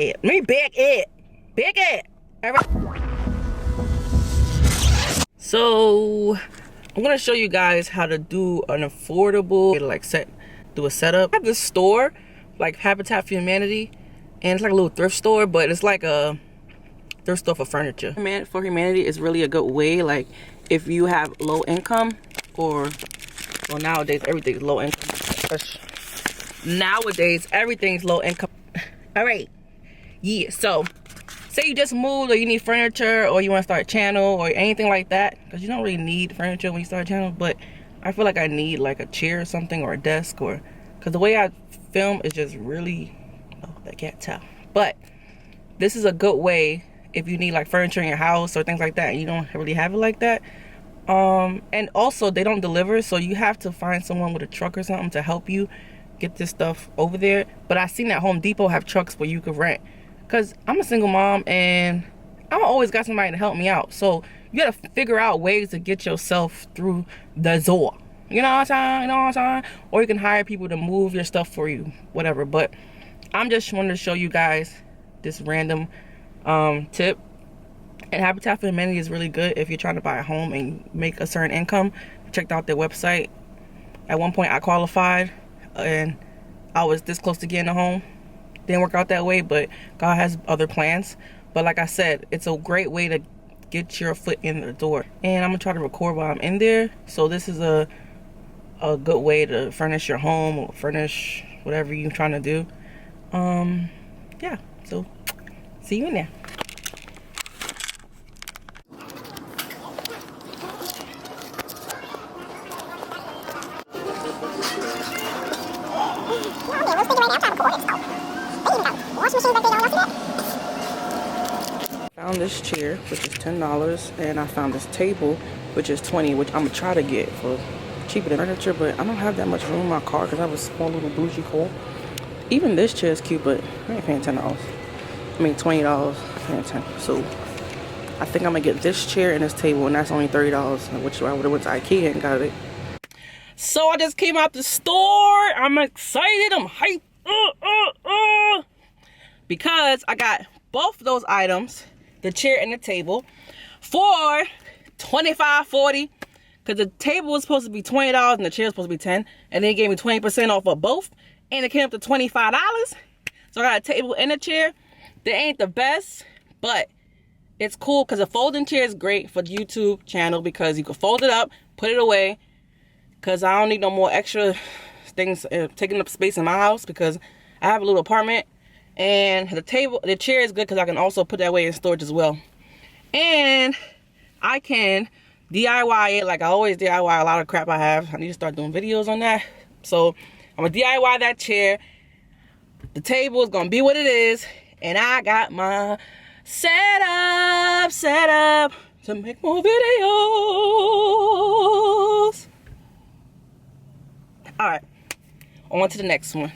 Let me bag it. Bag it. All right. So I'm gonna show you guys how to do an affordable do a setup. I have this store like Habitat for Humanity, and it's like a little thrift store, but it's like a thrift store for furniture. For Humanity is really a good way, like if you have low income, or well, nowadays everything's low income. Nowadays everything's low income. All right, yeah. So say you just moved, or you need furniture, or you want to start a channel or anything like that, because you don't really need furniture when you start a channel, but I feel like I need like a chair or something, or a desk, or because the way I film is just really, oh, I can't tell, but this is a good way if you need like furniture in your house or things like that and you don't really have it like that. And also they don't deliver, so you have to find someone with a truck or something to help you get this stuff over there. But I seen that Home Depot have trucks where you could rent, because I'm a single mom and I always got somebody to help me out. So you gotta figure out ways to get yourself through the door. You know what I'm saying? You know what I'm saying? Or you can hire people to move your stuff for you, whatever. But I'm just wanting to show you guys this random tip. And Habitat for Humanity is really good if you're trying to buy a home and make a certain income. I checked out their website. At one point I qualified and I was this close to getting a home. Didn't work out that way, but God has other plans. But like I said, it's a great way to get your foot in the door. And I'm gonna try to record while I'm in there. So this is a good way to furnish your home, or furnish whatever you're trying to do. Yeah, so see you in there. Found this chair, which is $10, and I found this table, which is $20, which I'm gonna try to get for cheaper than furniture, but I don't have that much room in my car because I have a small little bougie car. Even this chair is cute, but I ain't paying $10. I mean $20, paying $10. So I think I'm gonna get this chair and this table, and that's only $30, which I would have went to IKEA and got it. So I just came out the store. I'm excited. I'm hyped. Because I got both of those items, the chair and the table, for $25.40. Because the table was supposed to be $20 and the chair was supposed to be $10. And they gave me 20% off of both. And it came up to $25. So I got a table and a chair. They ain't the best, but it's cool because a folding chair is great for the YouTube channel, because you can fold it up, put it away. Because I don't need no more extra things taking up space in my house, because I have a little apartment. And the chair is good because I can also put that away in storage as well. And I can DIY it like I always DIY a lot of crap I have. I need to start doing videos on that. So I'm going to DIY that chair. The table is going to be what it is. And I got my setup to make more videos. Alright, on to the next one.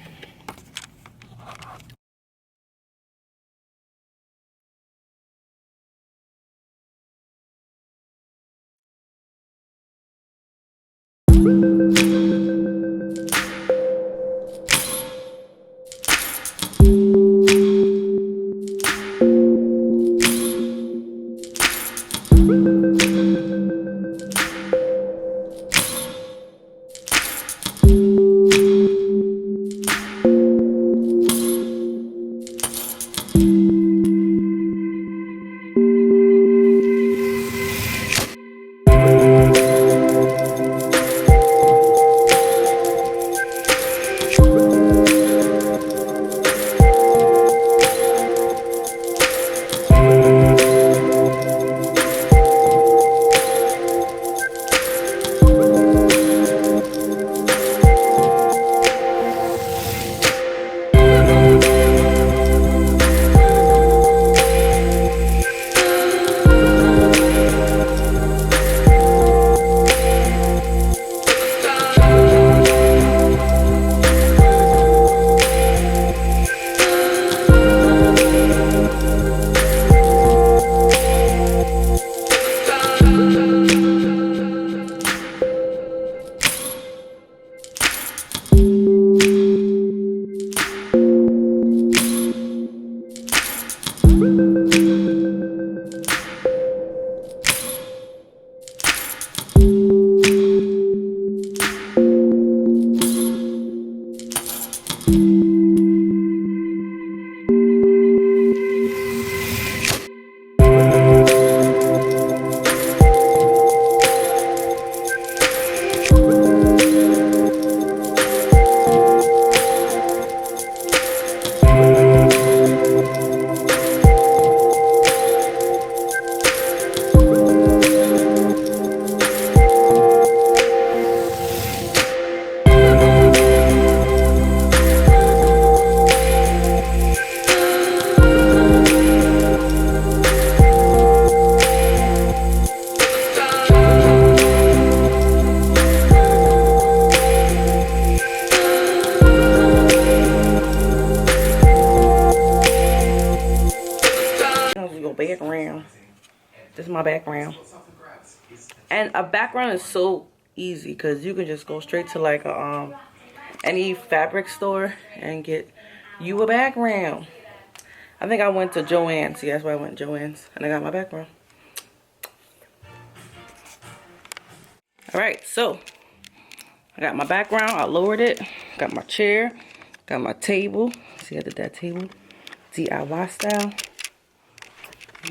Background. This is my background. And a background is so easy because you can just go straight to like a any fabric store and get you a background. I think I went to Joann's. See, that's why I went to Joann's and I got my background. Alright, so I got my background. I lowered it. Got my chair. Got my table. See, I did that table. DIY style.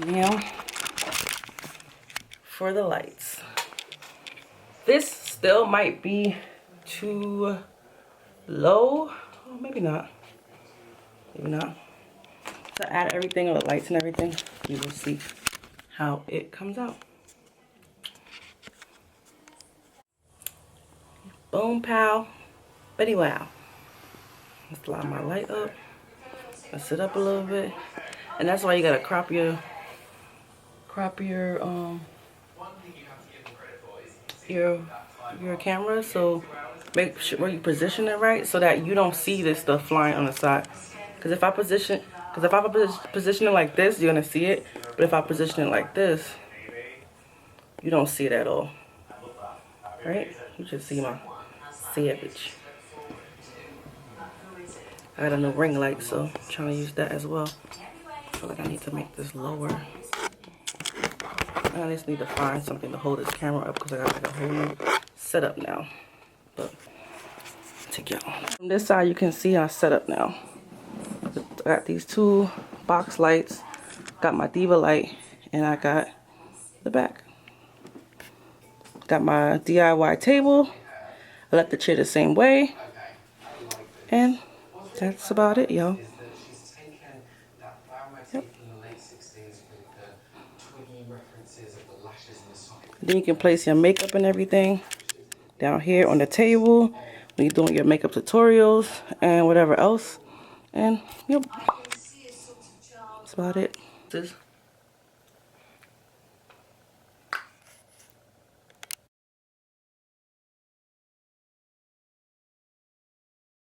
Now, for the lights. This still might be too low. Oh, maybe not. Maybe not. So add everything with lights and everything. You will see how it comes out. Boom, pow, Betty wow. Let's line my light up. Let's sit up a little bit. And that's why you gotta crop your camera, so make sure you position it right so that you don't see this stuff flying on the side. Because if I position it like this, you're gonna see it. But if I position it like this, you don't see it at all. Right? You just see my savage. I got a new ring light, so I'm trying to use that as well. I feel like I need to make this lower. I just need to find something to hold this camera up because I got like a whole new setup now. But take y'all. From this side, you can see our setup now. I got these two box lights, got my Diva light, and I got the back. Got my DIY table. I left the chair the same way. And that's about it, y'all. Yep. Then you can place your makeup and everything down here on the table when you're doing your makeup tutorials and whatever else. And yep, that's about it.